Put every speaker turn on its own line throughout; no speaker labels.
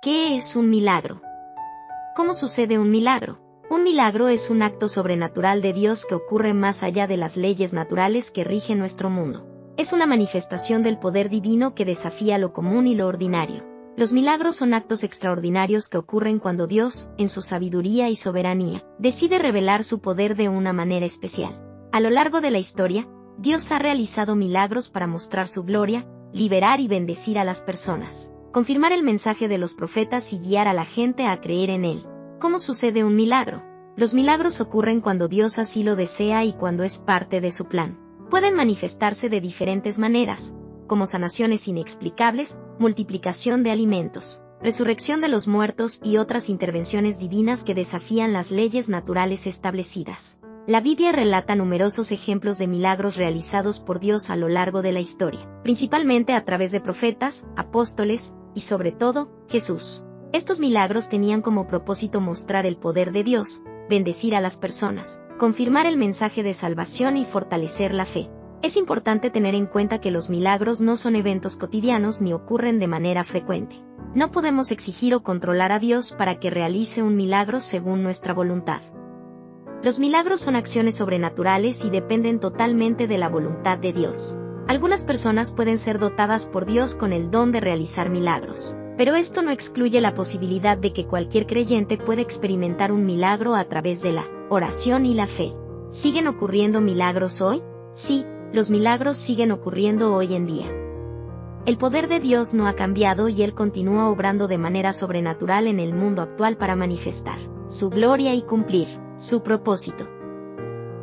¿Qué es un milagro? ¿Cómo sucede un milagro? Un milagro es un acto sobrenatural de Dios que ocurre más allá de las leyes naturales que rigen nuestro mundo. Es una manifestación del poder divino que desafía lo común y lo ordinario. Los milagros son actos extraordinarios que ocurren cuando Dios, en su sabiduría y soberanía, decide revelar su poder de una manera especial. A lo largo de la historia, Dios ha realizado milagros para mostrar su gloria, liberar y bendecir a las personas, confirmar el mensaje de los profetas y guiar a la gente a creer en él. ¿Cómo sucede un milagro? Los milagros ocurren cuando Dios así lo desea y cuando es parte de su plan. Pueden manifestarse de diferentes maneras, como sanaciones inexplicables, multiplicación de alimentos, resurrección de los muertos y otras intervenciones divinas que desafían las leyes naturales establecidas. La Biblia relata numerosos ejemplos de milagros realizados por Dios a lo largo de la historia, principalmente a través de profetas, apóstoles y, sobre todo, Jesús. Estos milagros tenían como propósito mostrar el poder de Dios, bendecir a las personas, confirmar el mensaje de salvación y fortalecer la fe. Es importante tener en cuenta que los milagros no son eventos cotidianos ni ocurren de manera frecuente. No podemos exigir o controlar a Dios para que realice un milagro según nuestra voluntad. Los milagros son acciones sobrenaturales y dependen totalmente de la voluntad de Dios. Algunas personas pueden ser dotadas por Dios con el don de realizar milagros, pero esto no excluye la posibilidad de que cualquier creyente pueda experimentar un milagro a través de la oración y la fe. ¿Siguen ocurriendo milagros hoy? Sí, los milagros siguen ocurriendo hoy en día. El poder de Dios no ha cambiado y Él continúa obrando de manera sobrenatural en el mundo actual para manifestar su gloria y cumplir su propósito.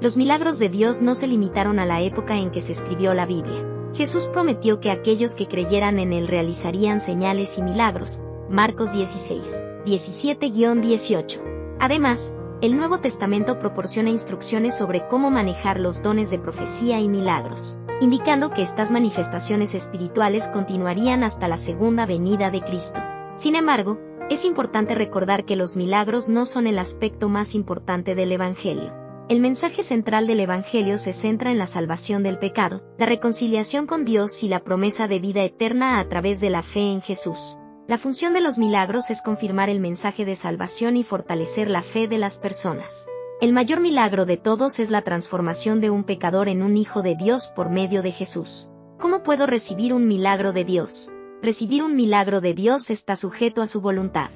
Los milagros de Dios no se limitaron a la época en que se escribió la Biblia. Jesús prometió que aquellos que creyeran en Él realizarían señales y milagros. Marcos 16, 17-18. Además, el Nuevo Testamento proporciona instrucciones sobre cómo manejar los dones de profecía y milagros, indicando que estas manifestaciones espirituales continuarían hasta la segunda venida de Cristo. Sin embargo, es importante recordar que los milagros no son el aspecto más importante del Evangelio. El mensaje central del Evangelio se centra en la salvación del pecado, la reconciliación con Dios y la promesa de vida eterna a través de la fe en Jesús. La función de los milagros es confirmar el mensaje de salvación y fortalecer la fe de las personas. El mayor milagro de todos es la transformación de un pecador en un hijo de Dios por medio de Jesús. ¿Cómo puedo recibir un milagro de Dios? Recibir un milagro de Dios está sujeto a su voluntad.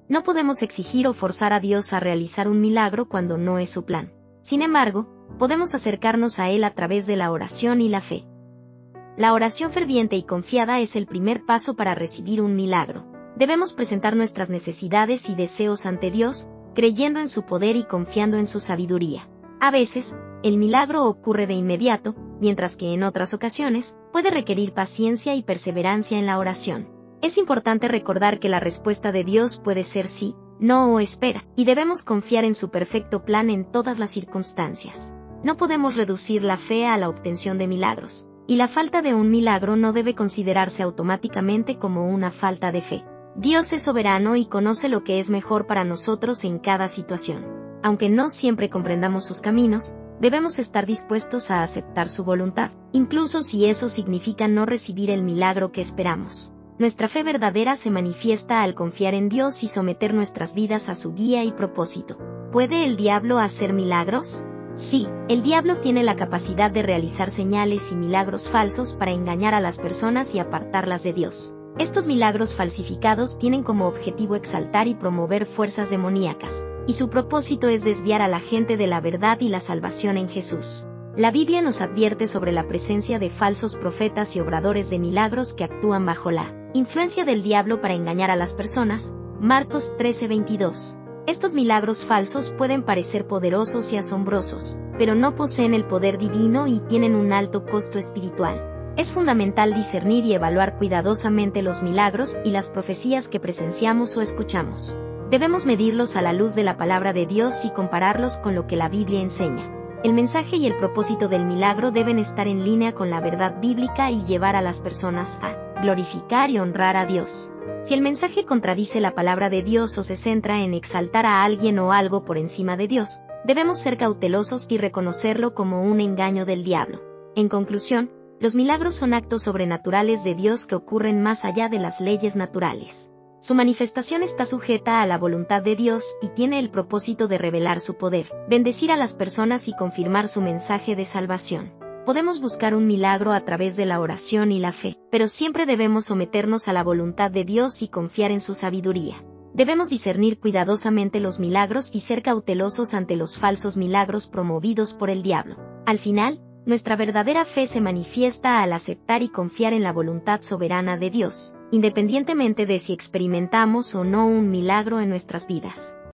No podemos exigir o forzar a Dios a realizar un milagro cuando no es su plan. Sin embargo, podemos acercarnos a Él a través de la oración y la fe. La oración ferviente y confiada es el primer paso para recibir un milagro. Debemos presentar nuestras necesidades y deseos ante Dios, creyendo en su poder y confiando en su sabiduría. A veces, el milagro ocurre de inmediato, mientras que en otras ocasiones, puede requerir paciencia y perseverancia en la oración. Es importante recordar que la respuesta de Dios puede ser sí, no o espera, y debemos confiar en su perfecto plan en todas las circunstancias. No podemos reducir la fe a la obtención de milagros, y la falta de un milagro no debe considerarse automáticamente como una falta de fe. Dios es soberano y conoce lo que es mejor para nosotros en cada situación. Aunque no siempre comprendamos sus caminos, debemos estar dispuestos a aceptar su voluntad, incluso si eso significa no recibir el milagro que esperamos. Nuestra fe verdadera se manifiesta al confiar en Dios y someter nuestras vidas a su guía y propósito. ¿Puede el diablo hacer milagros? Sí, el diablo tiene la capacidad de realizar señales y milagros falsos para engañar a las personas y apartarlas de Dios. Estos milagros falsificados tienen como objetivo exaltar y promover fuerzas demoníacas, y su propósito es desviar a la gente de la verdad y la salvación en Jesús. La Biblia nos advierte sobre la presencia de falsos profetas y obradores de milagros que actúan bajo la influencia del diablo para engañar a las personas. Marcos 13:22. Estos milagros falsos pueden parecer poderosos y asombrosos, pero no poseen el poder divino y tienen un alto costo espiritual. Es fundamental discernir y evaluar cuidadosamente los milagros y las profecías que presenciamos o escuchamos. Debemos medirlos a la luz de la palabra de Dios y compararlos con lo que la Biblia enseña. El mensaje y el propósito del milagro deben estar en línea con la verdad bíblica y llevar a las personas a glorificar y honrar a Dios. Si el mensaje contradice la palabra de Dios o se centra en exaltar a alguien o algo por encima de Dios, debemos ser cautelosos y reconocerlo como un engaño del diablo. En conclusión, los milagros son actos sobrenaturales de Dios que ocurren más allá de las leyes naturales. Su manifestación está sujeta a la voluntad de Dios y tiene el propósito de revelar su poder, bendecir a las personas y confirmar su mensaje de salvación. Podemos buscar un milagro a través de la oración y la fe, pero siempre debemos someternos a la voluntad de Dios y confiar en su sabiduría. Debemos discernir cuidadosamente los milagros y ser cautelosos ante los falsos milagros promovidos por el diablo. Al final, nuestra verdadera fe se manifiesta al aceptar y confiar en la voluntad soberana de Dios, independientemente de si experimentamos o no un milagro en nuestras vidas.